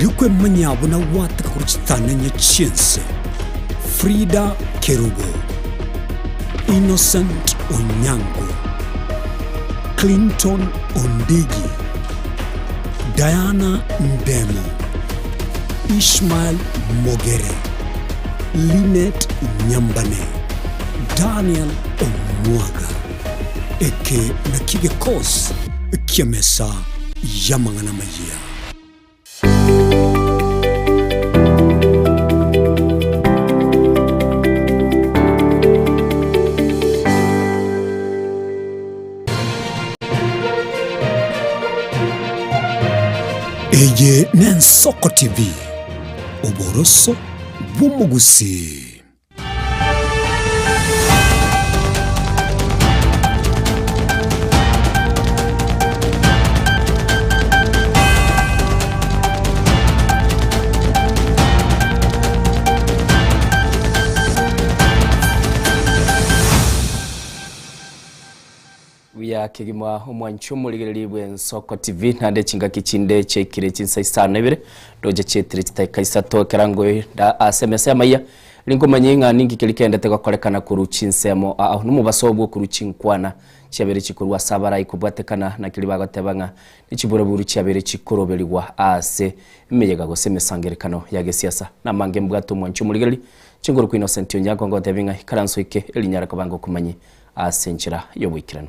Rikwe manyabuna wata kuruchitana nyachense. Frida Kerubo, Innocent Onyango, Clinton Ondigi, Diana Ndemo, Ishmael Mogere, Lynette Nyambane, Daniel Omwaga, Eke Nakige Kos, Kiamesa Yamangana Maya. Eye Nensoko TV, Oboroso Bumugusi. Ya kigimwa umwanchumu ligeribwe Nsoko TV nande chinga kichinde chekire chinsa isano ibire doje chetire chitaikaisa tokerango da asemese amaya lingoma nyinga ningi kilikende tegakorekana kuru chinsemo numu basobwo kuru chinkwana cyabere chikurwa sabara ikubwatekana na kilibaga tebanga nichiburaburu cyabere chikorobelwa ase imeyega gosemesangerekano yage siasa na mange mbwato umwanchumu ligeri chinguru ku Innocent Onyango ngo tebinga karanso ike elinyara kabango kumanyi asenchira yobwikirano.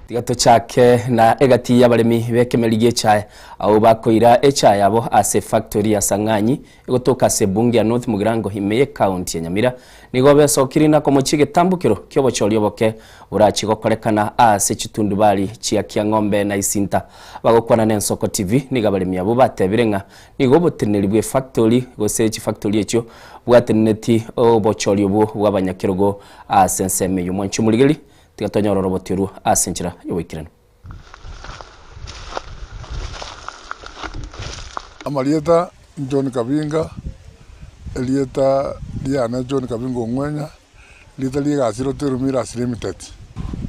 Tigato chake na egati y'abaremi bekemeligie chaye abo bakoira echaye abo ase factory ya Sanganyi igotoka se bunge ya North Mugirango himeye county ya Nyamira nigo besokirina ko muchige tambukiro kyobochori oboke urachigo korekana ase chitundu bali chia kia ng'ombe na isinta bagokwana n'Ensoko TV niga baremi abo batebirenga nigo botenelibwe factory gose chi factory echo bwateneti obochori obo bwabanyakirogo ase nseme y'umunchu muligeli Tigatonya robotiru asenchira yowikirano. Amalieta John Kabinga, Elieta Diana John Kabinga Ongwenya, Lieta Liga Asiroteru Miras Limited.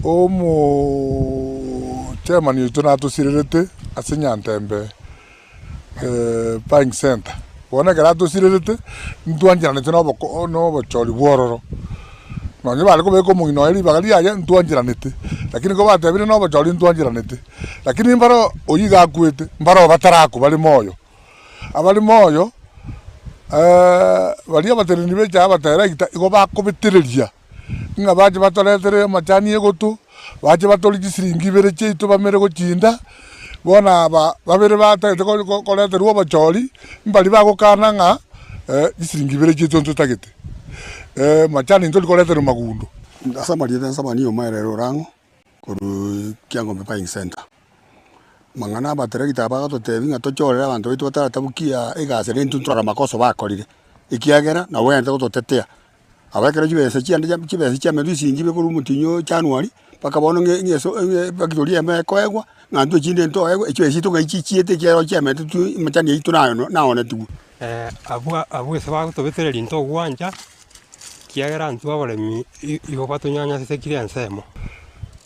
Omo chairman yutonato sirerete asenyantembe buying center. Bona garato sirerete ntuanjira netona boko no bocholi bororo. Nonye bale ko beko mungino eli bagali aya ntuanjiranete lakini ko batebire no bajoli ntuanjiranete lakini mbaro oyiga kwete mbaro batarako bali moyo abali moyo bali abatereni beja abatera iko bakobitereria nga baje batoletere machani egotu baje batoliji siringi bere cheito bamere ko chinda bona babere batete ko letere bajoli mbali bagokana nga siringi bere cheito ntutagete machani ntoli koletero magundo asa marieta asa mani omaerero rango kuru kiangombe buying center mangana batera gitabaga totebinga tochorera abantu bitu batatabukia egasere ntuntura makoso bakorire ikiagera na wende gototetea abakere jibese chiande chibese chamerusi ngibe kuru mutinyo January pakabona ngeso bakitoria mekoegwa ngandu chinde nto egwa echwesi to ngichichiete kyero chametu machani yitu naone tu abu sabago tobetere into gwanja kiagera ntu abaremi igo batunyanya sekire nsemo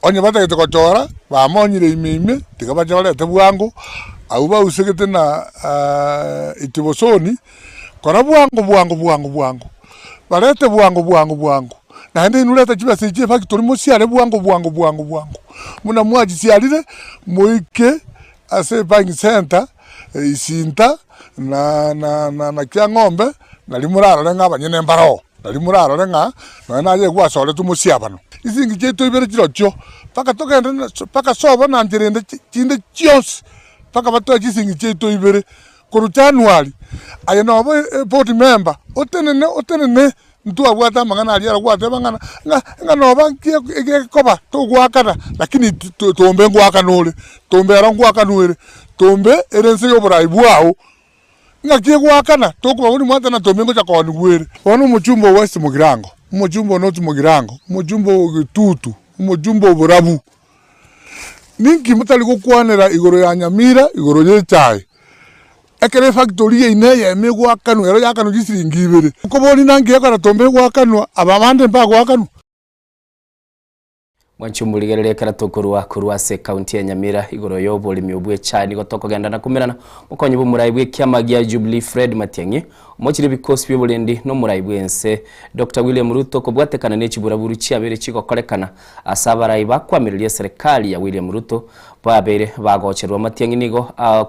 onye batagete kochora bamonyire imime tikabaje balete bwango au bausegete na itibosoni kora bwango balete bwango na hende inuleta chibase chie factory mosiale bwango muna mwaji sialire moike ase buying center isinta na kia ng'ombe na limuraro lenga banyene mbaro limuraro lenga na ye gwa sole tumusiabano isingi cheto ibere chirocho paka tokende paka soba na ndirende chinde chios paka bato chisingi cheto ibere kuru January aye no board member otenene ntu abwata mangana ali aragwata bangana nga no banki koba to gwakana lakini tombe ngwakanole tombe arangwakanule tombe erense yoburai bwao ngakie gwakana tokuba uri mwata na tombe ngo chakoni gwere ono muchumbo West Mugirango umujumbo North Mugirango umujumbo Gitutu umujumbo Burabu ninki mutali gukwanira igoro ya Nyamira igoro ye chai ekere factory ine ye me gwakanu ero yakanu gisiringi ibere ko boni nangiye kora tombe gwakanu abamande mpa gwakanu Mwanchumbuligerere karatukurwa se county ya Nyamira igoro yoboli miobwe chani gotoko genda na kumirana mukonyi bumurayibwe kyamagia Jubilee Fred Matiang'i umukiri bikosi byobulendi no murayibwense Dr. William Ruto ko bwatekana n'ekiburaburu cyabere kikokorekana asabarayi bakwamiriye serikali ya William Ruto babere bagocherwa Matiang'i nigo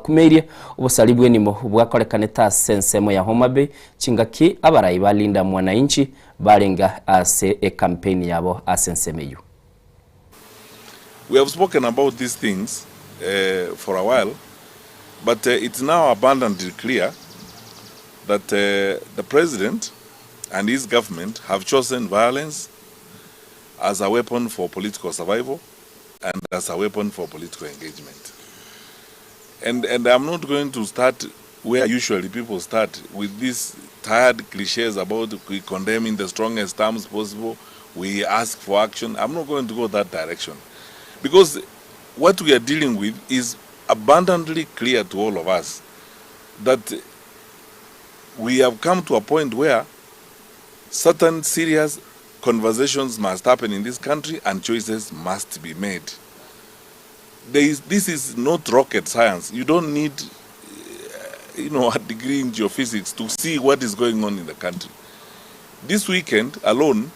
kumeirie ubusalibwe nimo bwakorekane ta sensemo ya Homa Bay chingaki abarayi balinda mwananchi balenga ase campaign yabo asensemeyu. We have spoken about these things for a while, but it's now abundantly clear that the president and his government have chosen violence as a weapon for political survival and as a weapon for political engagement. And I'm not going to start where usually people start with these tired cliches about we condemn in the strongest terms possible, we ask for action. I'm not going to go that direction. Because what we are dealing with is abundantly clear to all of us that we have come to a point where certain serious conversations must happen in this country and choices must be made. This is not rocket science. You don't need a degree in geophysics to see what is going on in the country. This weekend alone,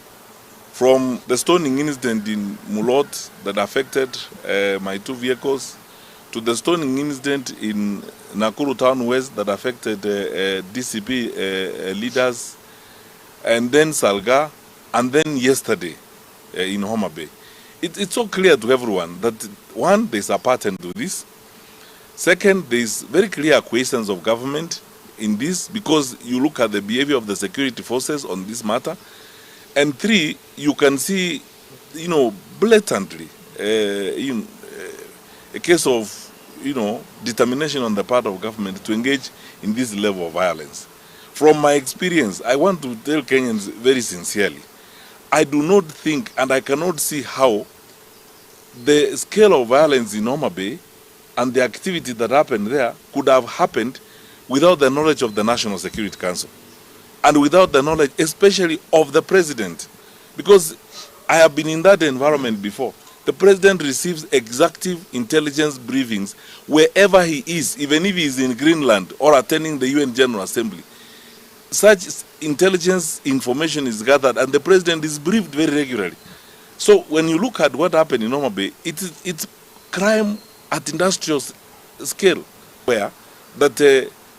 from the stoning incident in Mulot that affected my 2 vehicles, to the stoning incident in Nakuru Town West that affected DCP leaders, and then Salga, and then yesterday in Homa Bay. It's so clear to everyone that, one, there's a pattern to this. Second, there's very clear acquiescence of government in this, because you look at the behavior of the security forces on this matter. And 3, you can see, blatantly, a case of, determination on the part of government to engage in this level of violence. From my experience, I want to tell Kenyans very sincerely, I do not think and I cannot see how the scale of violence in Homa Bay and the activity that happened there could have happened without the knowledge of the National Security Council. And without the knowledge, especially of the president. Because I have been in that environment before. The president receives executive intelligence briefings wherever he is, even if he is in Greenland or attending the UN General Assembly. Such intelligence information is gathered and the president is briefed very regularly. So when you look at what happened in Homa Bay, it's crime at industrial scale, where that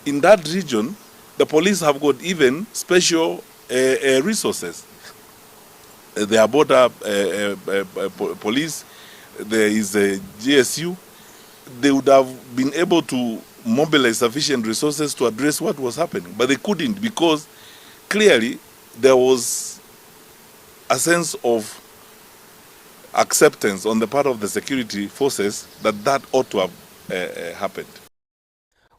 in that region, the police have got even special resources. There are border police, there is a GSU. They would have been able to mobilize sufficient resources to address what was happening, but they couldn't, because clearly there was a sense of acceptance on the part of the security forces that ought to have happened.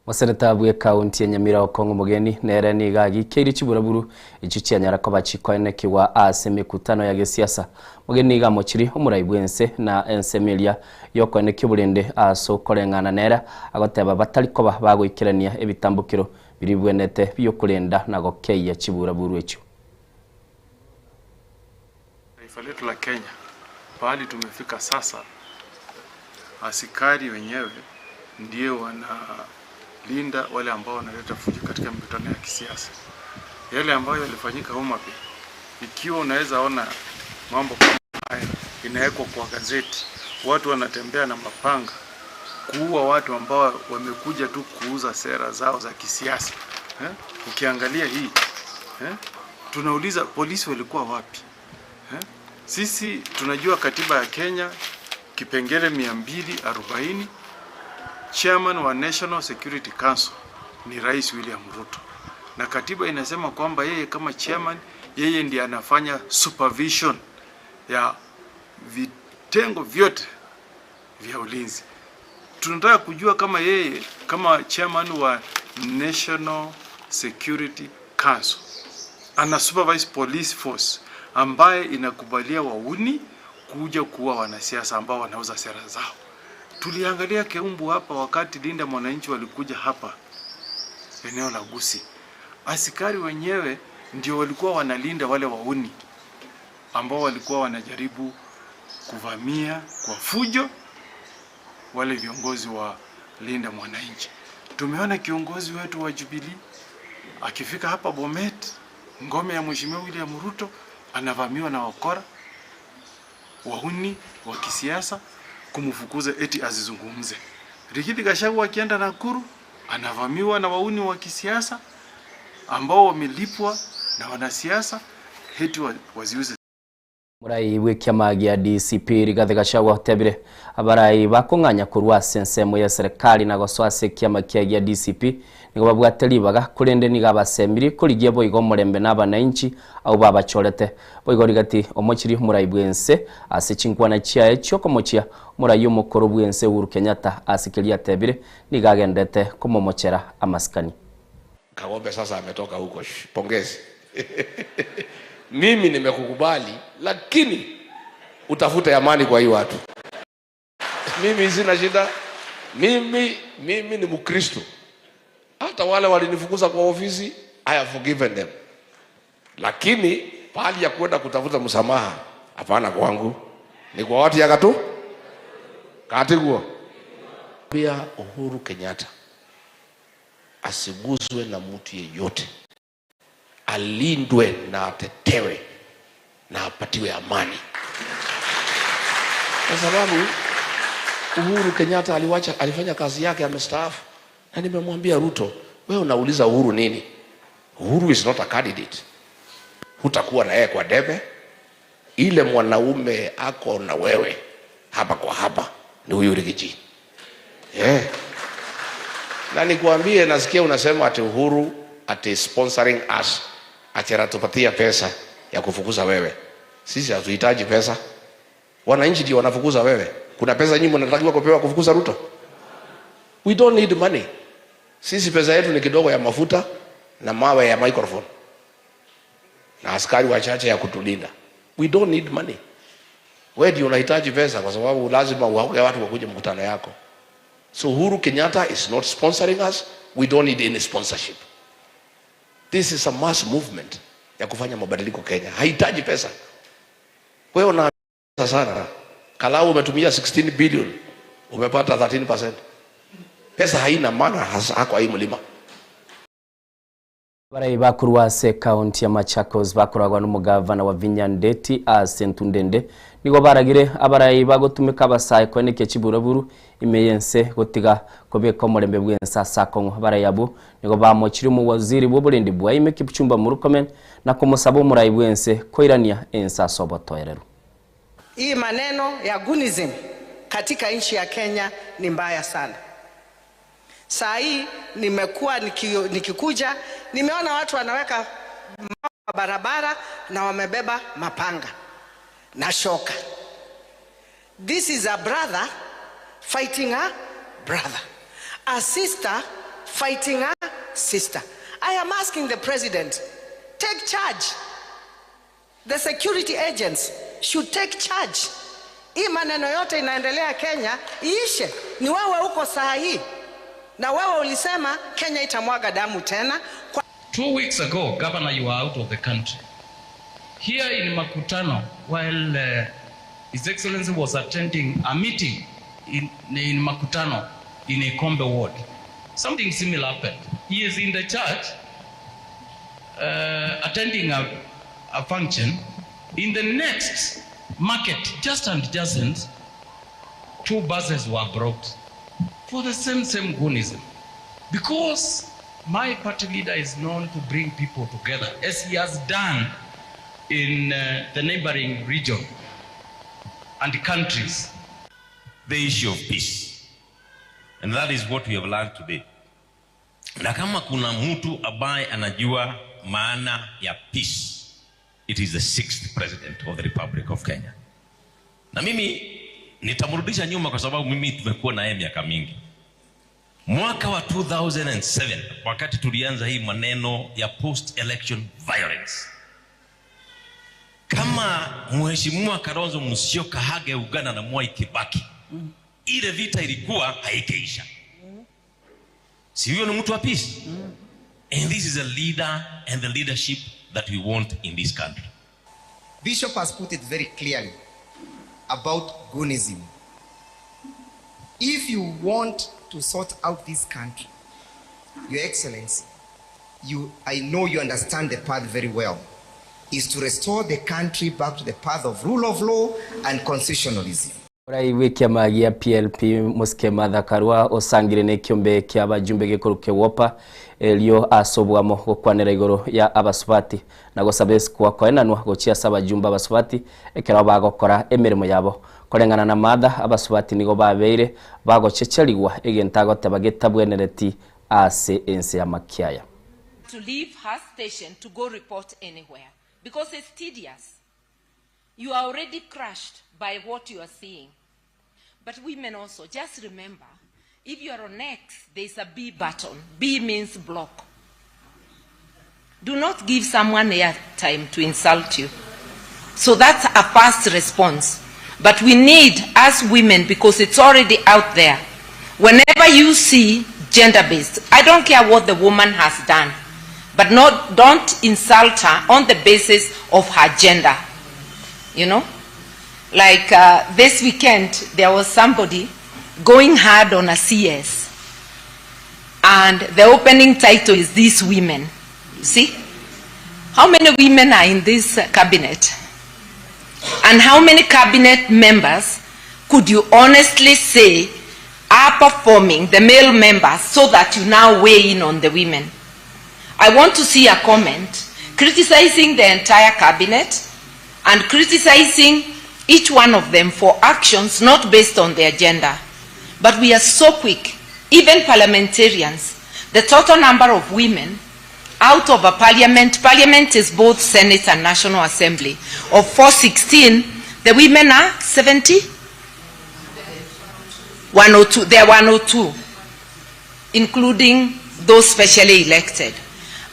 Waseneta bwe county ya Nyamira Okongo Mugeni nere ni gagi kiri kiburaburu icuci ya Nyarako bachikoene kiwa ase mikutano ya gisiasa Mugeni ga mochiri umurayibwense na ensemelia yokoene kiburende aso korengana nera agoteba batariko bagwikirania ebitambukiro biribwenete byokurenda nago keya kiburaburu echo. Taifa letu la Kenya pahali tumefika sasa, askari wenyewe ndio wanalinda wale ambao wanaleta fujo katika mikutano ya kisiasa. Yale ambayo yalifanyika Homa Bay, ikiwa unaweza ona mambo kama haya inawekwa kwa gazeti, watu wanatembea na mapanga kuua watu ambao wamekuja tu kuuza sera zao za kisiasa. Ukiangalia hii, tunauliza polisi walikuwa wapi? Sisi tunajua katiba ya Kenya kipengele 240, chairman wa National Security Council ni Rais William Ruto. Na katiba inasema kwamba yeye kama chairman, yeye ndiye anafanya supervision ya vitengo vyote vya ulinzi. Tunataka kujua kama yeye kama chairman wa National Security Council ana supervise police force ambaye inakubalia wauni kuja kuwa wanasiasa ambao wanauza sera zao. Tuliangalia Keumbu hapa wakati Linda Mwananchi walikuja hapa. eneo la Gusii. Askari wenyewe ndio walikuwa wanalinda wale wauni ambao walikuwa wanajaribu kuvamia kwa fujo wale viongozi wa Linda Mwananchi. Tumeona kiongozi wetu wa Jubilee akifika hapa Bomet, ngome ya Mheshimiwa William Ruto, anavamiwa na wakora wauni wa kisiasa kumfukuza eti azizungumze. Rigathi Gachagua akienda Nakuru anavamiwa na wauni wa kisiasa ambao wamelipwa na wanasiasa eti waziuze. Murai w'ikiama gĩa DCP Rigathi Gachagua tebire abarai bakung'anya kurwa sensemo ya serikali na goswase kiama kia DCP nigo babwateli baga kurende niga basemiri kurigie boigo murembe n'abananchi au babachorete boigo Rigathi omochiri murai bwense asichinkwa na chia echo komochia murai umukuru bwense Uhuru Kenyatta asikilia tebire niga agendete kumomochera amaskani. Kagombe sasa ametoka huko, pongezi. Mimi nimekukubali, lakini utafute amani kwa hii watu. Mimi sina shida. Mimi ni Mkristo. Hata wale walinifukuza kwa ofisi, I have forgiven them. Lakini pahali ya kwenda kutafuta msamaha, hapana kwangu. Ni kwa watu ya Katiguo. Pia Uhuru Kenyatta asiguswe na mtu yeyote. Alindwe na atetewe na apatiwe amani. Kwa sababu Uhuru Kenyatta alifanya kazi yake, amestaafu. Na nimemwambia Ruto, wewe unauliza Uhuru nini? Uhuru is not a candidate. Hutakuwa na yeye kwa debe. Ile mwanaume ako na wewe hapa kwa hapa ni huyu Rigiji. Na nikuambie, nasikia unasema ati Uhuru ati sponsoring us, ati anatupatia pesa ya kufukuza wewe. Sisi hatuhitaji pesa. Wananchi ndio wanafukuza wewe. Kuna pesa nyingi mnatakiwa kupewa kufukuza Ruto? We don't need money. Sisi pesa yetu ni kidogo ya mafuta na mawe ya microphone na askari wachache ya kutulinda. We don't need money. Wewe ndio unahitaji pesa kwa sababu lazima uwaoge watu wakuje mkutano yako. So Uhuru Kenyatta is not sponsoring us. We don't need any sponsorship. This is a mass movement ya kufanya mabadiliko Kenya. Haitaji pesa. Wewe una pesa sana. Kalau umetumia 16 billion, umepata 13%. Pesa haina maana hasa kwa hii mlima. Barai bakurwa se county ya Machakos bakuragwa n'umugavana wa Vinya Ndeti Sentundende nigo baragire abarai bagotumika basaye kweneke kiburaburu imeyense gotiga kobeka omurembe bwensa sakongo barai abo nigo bamochiri mu waziri w'oburendi bwa ime Kipchumba Murkomen na kumusaba umurai bwense koirania ensa sobotoerero. Hii maneno ya gunism katika nchi ya Kenya ni mbaya sana. Saa hii nimekuwa nikikuja nimeona watu wanaweka barabara na wamebeba mapanga na shoka. This is a brother fighting a brother, a sister fighting a sister. I am asking the president, take charge. The security agents should take charge. Hii maneno yote inaendelea Kenya iishe. Ni wewe uko saa hii na wewe ulisema Kenya itamwaga damu tena. 2 weeks ago, Governor, you were out of the country. Here in Makutano, while His Excellency was attending a meeting in Makutano in a Kombe ward, something similar happened. He is in the church attending a function. In the next market, just adjacent, 2 buses were brought for the same goonism. Because my party leader is known to bring people together, as he has done in the neighboring region and the countries. The issue of peace. And that is what we have learned today. Na kama kuna mtu ambaye anajua maana ya peace, it is the 6th president of the Republic of Kenya. Na mimi nitamrudisha nyuma kwa sababu mimi tumekuwa na yeye miaka mingi. Mwaka wa 2007 wakati tulianza hii maneno ya post-election violence, kama Mheshimiwa Kalonzo Musyoka hageungana na Mwai Kibaki, ile vita ilikuwa haikeisha. Si huyo ni mtu wa peace? And this is a leader and the leadership that we want in this country. Bishop has put it very clearly about Gunism. If you want to sort out this country, Your Excellency, I know you understand the path very well, is to restore the country back to the path of rule of law and constitutionalism. Kiama gia PLP Muske Martha Karua osangire ne kiombe kia bajumbe gikuruke wopa elio asobwamo gukwanira igoro ya abasubati na gosabes kwa kwenanwa gochia saba jumba abasubati ekera bagokora emirimo yabo korengana na Martha abasubati nigo babeire bagochecherigwa egentago tabagetabwenereti ase ense ya Makiaya to leave her station to go report anywhere because it's tedious. You are already crushed by what you are seeing. But women also, just remember, if you are on X, there's a B button. B means block. Do not give someone airtime to insult you. So that's a fast response. But we need, as women, because it's already out there, whenever you see gender-based, I don't care what the woman has done, but don't insult her on the basis of her gender. You know? Like this weekend, there was somebody going hard on a CS. And the opening title is These Women. See? How many women are in this cabinet? And how many cabinet members could you honestly say are performing the male members so that you now weigh in on the women? I want to see a comment criticizing the entire cabinet and criticizing each one of them for actions not based on their gender. But we are so quick, even parliamentarians, the total number of women out of a parliament is both Senate and National Assembly, of 416, the women are 70? 102, they are 102, including those specially elected.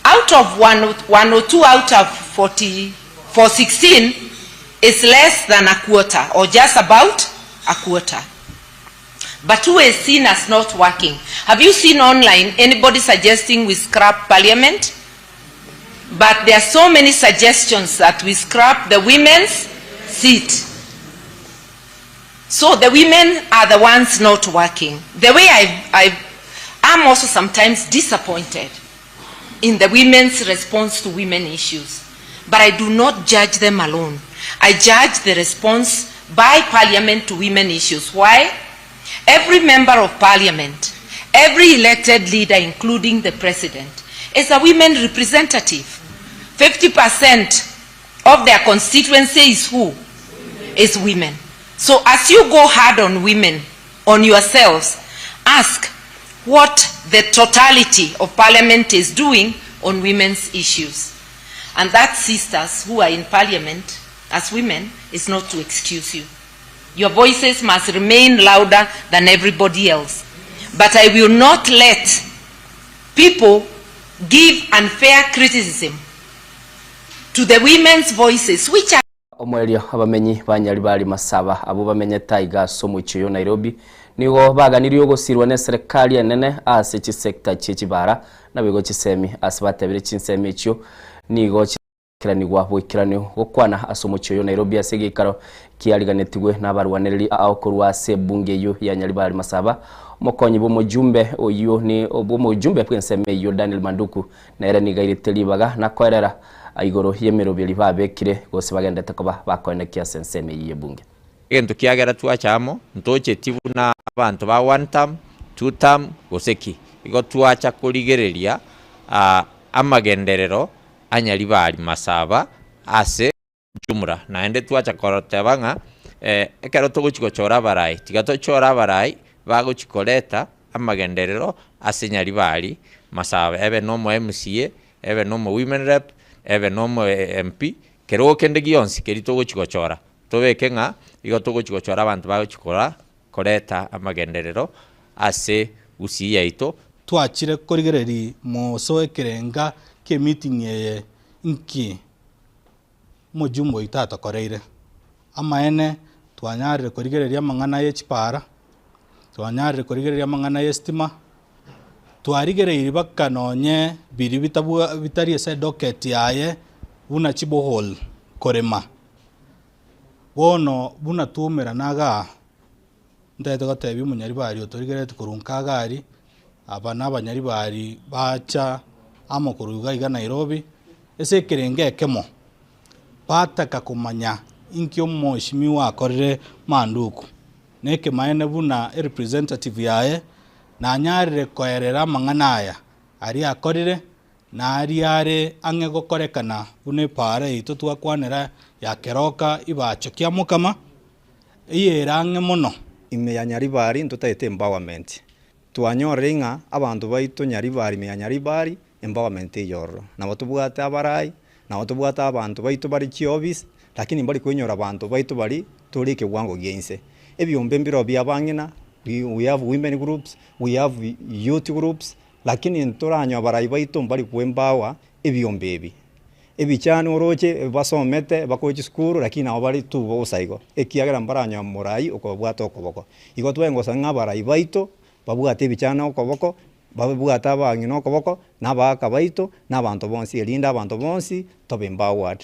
Out of 102 out of 416, is less than a quarter, or just about a quarter. But who is seen as not working? Have you seen online anybody suggesting we scrap parliament? But there are so many suggestions that we scrap the women's seat. So the women are the ones not working. The way I'm also sometimes disappointed in the women's response to women issues. But I do not judge them alone. I judge the response by Parliament to women issues. Why? Every member of Parliament, every elected leader, including the President, is a women representative. 50% of their constituency is who? Is women. So as you go hard on women, on yourselves, ask what the totality of Parliament is doing on women's issues. And that, sisters who are in Parliament, as women, is not to excuse you. Your voices must remain louder than everybody else. But I will not let people give unfair criticism to the women's voices, which are omwerio abamenyi banyaribari masaba abo bamenye taiga somo cyo Nairobi nigo baganiriyo gusirwa ne serikali enene ase chi sector chibara na bigo chisemi asibatabire chinsemi cyo nigo kiranirwa bwikiranyo gukwana asomo cyo Nairobi asegikaro kiariganetigwe n'abarwaniriri aokorwa se bunge yo ya Nyaribari Masaba mokonyi bo mujumbe oyo ni obo mujumbe pwenseme yo Daniel Manduku na era nigairiteribaga na kwerera aigoro yemerobiri babekire gose bagendete kuba bakonekia senseme yiye bunge gento kiagera twachamo ntoche tibu na abantu ba one term two term goseki igo twacha kurigereria amagenderero Anyaribari Masaba ase jumra naende twacha korotebanga ekero toguchikochora barai tigatochora barai bagochikoreta amagenderero ase Nyaribari Masaba ebe nomo MCA ebe nomo women rep ebe nomo MP kero kende gionsi keri toguchikochora tobeke nga igo toguchikochora abantu bagochikora koreta amagenderero ase usiya ito twachire korigereri moso ekerenga ke meeting ye inki mojumbo itata koreire amaene twanyarire korigereria mangana ye chipara twanyarire korigereria mangana ye stima twarigereire bakanonye biri bitari ase docket yaye buna chibohol korema bono buna tumera naga ndete gotebi munyaribari otorigerete kurunka gari aba n'abanyaribari bacha amakuru gaiga Nairobi ese kerenge kemo bataka kumanya inkyo moshimi wakorire manduku neke maene buna representative yae na nyarire koerera manganaya ari akorire na ari are ange gokorekana bune pare ito twakwanera ya keroka ibachokia mukama iyerange muno ime ya nyaribari ntutaite empowerment twanyorenga abantu baitu nyaribari me nyaribari empowerment yoro na batubwate abarai na batubwate abantu baitu bari chiobis lakini bali kwenyora abantu baitu bari turi kiwango gense ebyombe mbiro byabangina we have women groups we have youth groups lakini ntoranyo abarai baitu bali kwembawa ebyombe ebi ebichani oroche basomete bakochi skuru lakini abo bari tu bosaigo ekiagera mbaranyo murai okobwata okoboko igo twengo sanga barai baitu babwate ebichana okoboko babwate abangino okoboko nabaka baitu nabantu bonsi elinda abantu bonsi tobembawa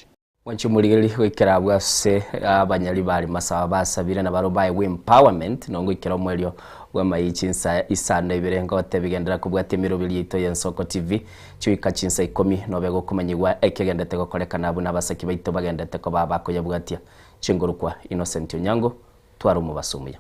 wanchumurigeri gwikera bwase abanyari bari masaba basabire na barobaye we empowerment nongo ikero mwerio gwa mayichinsa isano ibirengo otebigendera kubwate mirobiri ito y'Ensoko TV cyuika chinsa 10 nobego kumanyigwa ekegendete gokorekana abu nabasaki baito bagendete ko babako yabwatia chingurukwa Innocent Onyango twari umubasumuya.